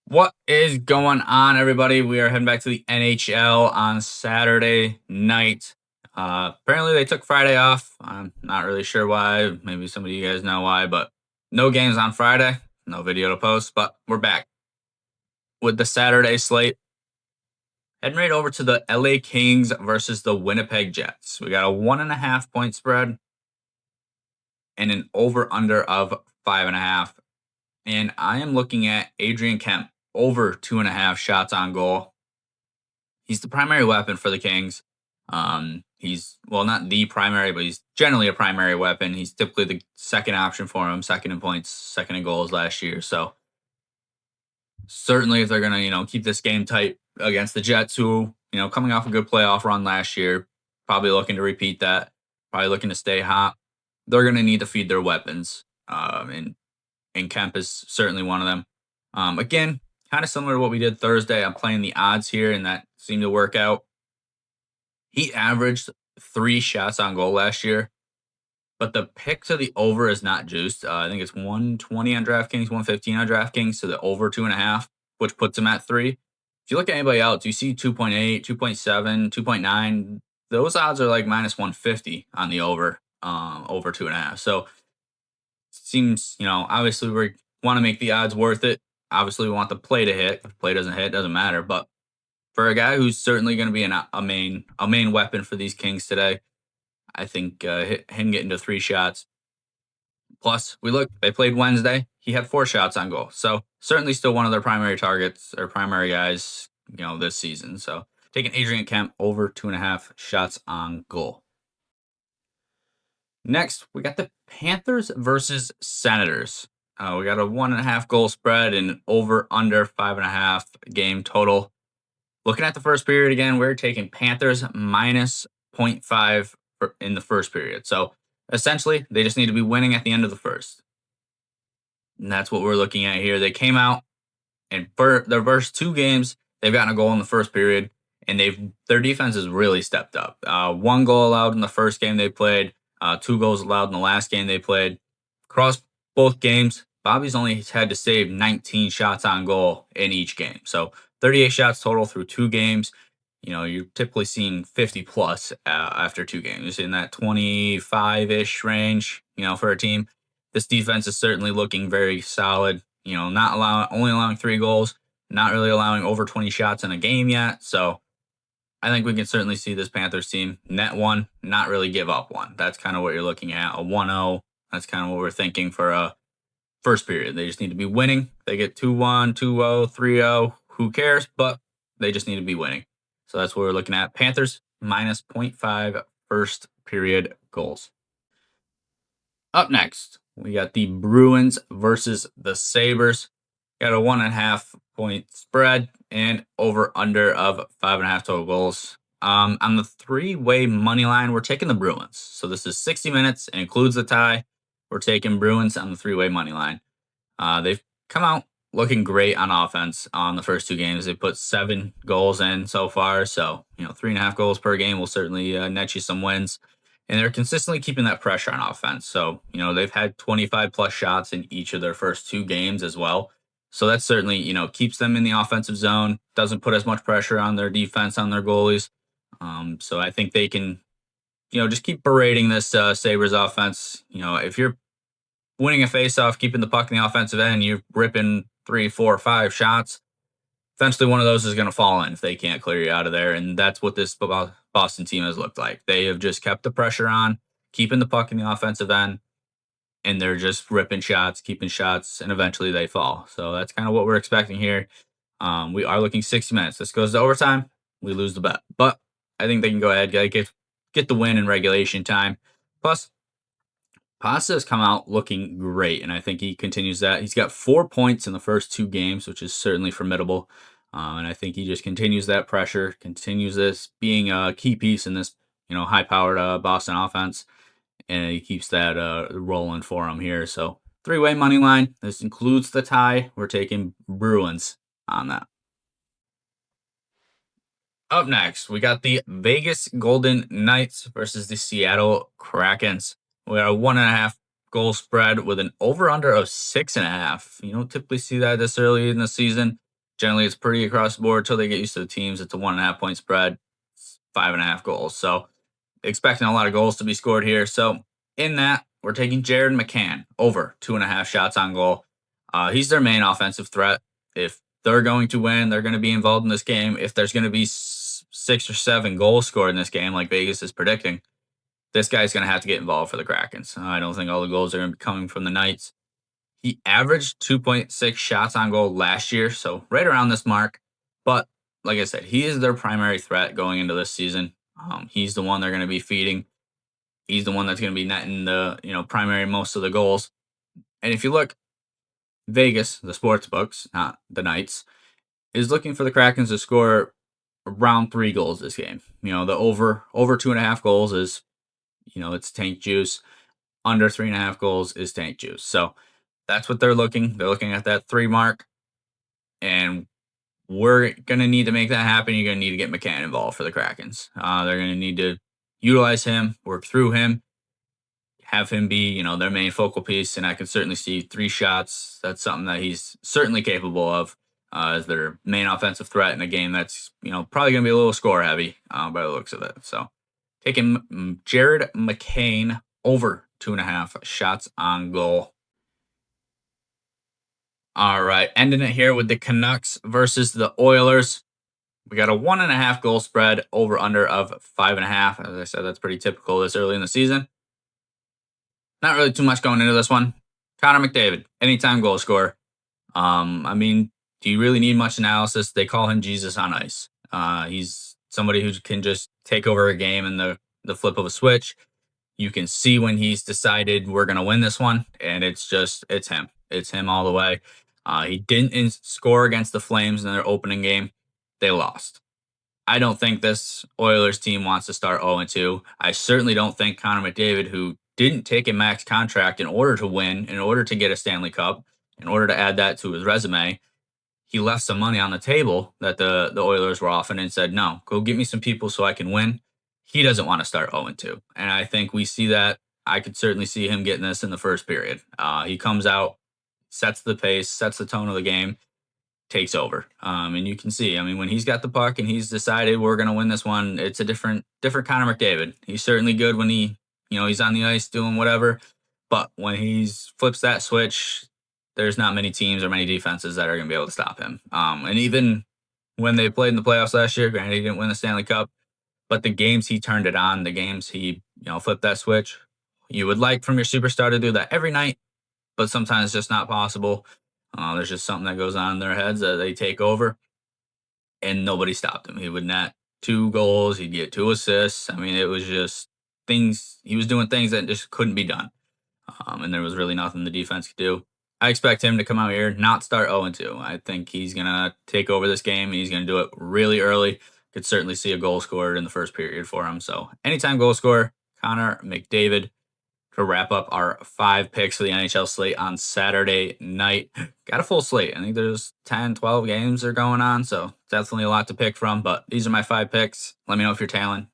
What is going on, everybody? We are heading back to the NHL on Saturday night. Apparently, they took Friday off. I'm not really sure why. Maybe some of you guys know why, but no games on Friday. No video to post, but we're back with the Saturday slate. Heading right over to the LA Kings versus the Winnipeg Jets. We got a 1.5 point spread and an over under of 5.5. And I am looking at Adrian Kemp over 2.5 shots on goal. He's the primary weapon for the Kings. He's not the primary, but he's generally a primary weapon. He's typically the second option for him, second in points, second in goals last year. So certainly, if they're gonna keep this game tight against the Jets, who coming off a good playoff run last year, probably looking to repeat that, probably looking to stay hot. They're gonna need to feed their weapons, and Kemp is certainly one of them. Again, kind of similar to what we did Thursday. I'm playing the odds here, and that seemed to work out. He averaged 3 shots on goal last year, but the pick to the over is not juiced. I think it's 120 on DraftKings, 115 on DraftKings, so the over 2.5, which puts him at 3. If you look at anybody else, you see 2.8, 2.7, 2.9. Those odds are like minus 150 on the over 2.5. So seems, obviously we want to make the odds worth it. Obviously, we want the play to hit. If the play doesn't hit, it doesn't matter. But for a guy who's certainly going to be a main weapon for these Kings today, I think him getting to 3 shots. Plus, they played Wednesday. He had 4 shots on goal. So certainly still one of their primary targets or primary guys, this season. So taking Adrian Kemp over 2.5 shots on goal. Next, we got the Panthers versus Senators. We got a 1.5 goal spread and over under 5.5 game total. Looking at the first period again, we're taking Panthers minus 0.5 in the first period. So essentially, they just need to be winning at the end of the first. And that's what we're looking at here. They came out and for their first 2 games, they've gotten a goal in the first period, and their defense has really stepped up. 1 goal allowed in the first game they played, 2 goals allowed in the last game they played. Across both games, Bobby's only had to save 19 shots on goal in each game. So 38 shots total through 2 games. You're typically seeing 50 plus after 2 games. You're seeing that 25-ish range, for a team. This defense is certainly looking very solid. Only allowing 3 goals, not really allowing over 20 shots in a game yet. So I think we can certainly see this Panthers team net 1, not really give up 1. That's kind of what you're looking at, a 1-0. That's kind of what we're thinking for a first period. They just need to be winning. They get 2-1, 2-0, 3-0. Who cares? But they just need to be winning. So that's what we're looking at. Panthers minus 0.5 first period goals. Up next, we got the Bruins versus the Sabres. Got a 1.5 point spread and over under of 5.5 total goals. On the 3-way money line, we're taking the Bruins. So this is 60 minutes and includes the tie. We're taking Bruins on the 3-way money line. They've come out looking great on offense on the first 2 games. They put 7 goals in so far. So, 3.5 goals per game will certainly net you some wins. And they're consistently keeping that pressure on offense. So, they've had 25 plus shots in each of their first 2 games as well. So that certainly, keeps them in the offensive zone, doesn't put as much pressure on their defense, on their goalies. So I think they can, just keep berating this Sabres offense. If you're winning a faceoff, keeping the puck in the offensive end, you're ripping 3, 4, 5 shots. Eventually, one of those is going to fall in if they can't clear you out of there. And that's what this Boston team has looked like. They have just kept the pressure on, keeping the puck in the offensive end, and they're just ripping shots, keeping shots, and eventually they fall. So that's kind of what we're expecting here. We are looking 60 minutes. This goes to overtime. We lose the bet. But I think they can go ahead, get the win in regulation time. Plus, Pasta has come out looking great, and I think he continues that. He's got 4 points in the first 2 games, which is certainly formidable. And I think he just continues that pressure, continues this being a key piece in this, high-powered Boston offense, and he keeps that rolling for him here. So 3-way money line. This includes the tie. We're taking Bruins on that. Up next, we got the Vegas Golden Knights versus the Seattle Krakens. We got a 1.5 goal spread with an over-under of 6.5. You don't typically see that this early in the season. Generally, it's pretty across the board until they get used to the teams. It's a 1.5 point spread, 5.5 goals. So expecting a lot of goals to be scored here. So in that, we're taking Jared McCann over 2.5 shots on goal. He's their main offensive threat. If they're going to win, they're going to be involved in this game. If there's going to be 6 or 7 goals scored in this game, like Vegas is predicting, this guy's going to have to get involved for the Krakens. I don't think all the goals are going to be coming from the Knights. He averaged 2.6 shots on goal last year, so right around this mark. But like I said, he is their primary threat going into this season. He's the one they're going to be feeding. He's the one that's going to be netting the primary most of the goals. And if you look, Vegas, the sports books, not the Knights, is looking for the Krakens to score around 3 goals this game. The over 2.5 goals is, it's tank juice. Under 3.5 goals is tank juice. So that's what they're looking. They're looking at that 3 mark, and we're going to need to make that happen. You're going to need to get McCann involved for the Krakens. They're going to need to utilize him, work through him, have him be, their main focal piece. And I can certainly see 3 shots. That's something that he's certainly capable of as their main offensive threat in a game that's, probably going to be a little score heavy by the looks of it. So taking Jared McCann over 2.5 shots on goal. All right, ending it here with the Canucks versus the Oilers. We got a 1.5 goal spread, over under of 5.5. As I said, that's pretty typical this early in the season. Not really too much going into this one. Connor McDavid, anytime goal scorer. Do you really need much analysis? They call him Jesus on ice. He's somebody who can just take over a game in the flip of a switch. You can see when he's decided we're going to win this one, and it's him. It's him all the way. He didn't score against the Flames in their opening game. They lost. I don't think this Oilers team wants to start 0-2. I certainly don't think Connor McDavid, who didn't take a max contract in order to win, in order to get a Stanley Cup, in order to add that to his resume, he left some money on the table that the Oilers were offering and said, no, go get me some people so I can win. He doesn't want to start 0-2. And I think we see that. I could certainly see him getting this in the first period. He comes out, sets the pace, sets the tone of the game, takes over. And you can see, when he's got the puck and he's decided we're going to win this one, it's a different Connor McDavid. He's certainly good when he's on the ice doing whatever. But when he flips that switch, there's not many teams or many defenses that are going to be able to stop him. And even when they played in the playoffs last year, granted he didn't win the Stanley Cup, but the games he turned it on, the games he flipped that switch, you would like from your superstar to do that every night, but sometimes it's just not possible. There's just something that goes on in their heads that they take over, and nobody stopped him. He would net 2 goals, he'd get 2 assists. It was just things, he was doing things that just couldn't be done. And there was really nothing the defense could do. I expect him to come out here, not start 0-2. I think he's going to take over this game, and he's going to do it really early. Could certainly see a goal scored in the first period for him. So anytime goal scorer, Connor McDavid. To wrap up our 5 picks for the NHL slate on Saturday night. Got a full slate. I think there's 10, 12 games that are going on, so definitely a lot to pick from. But these are my 5 picks. Let me know if you're tailing.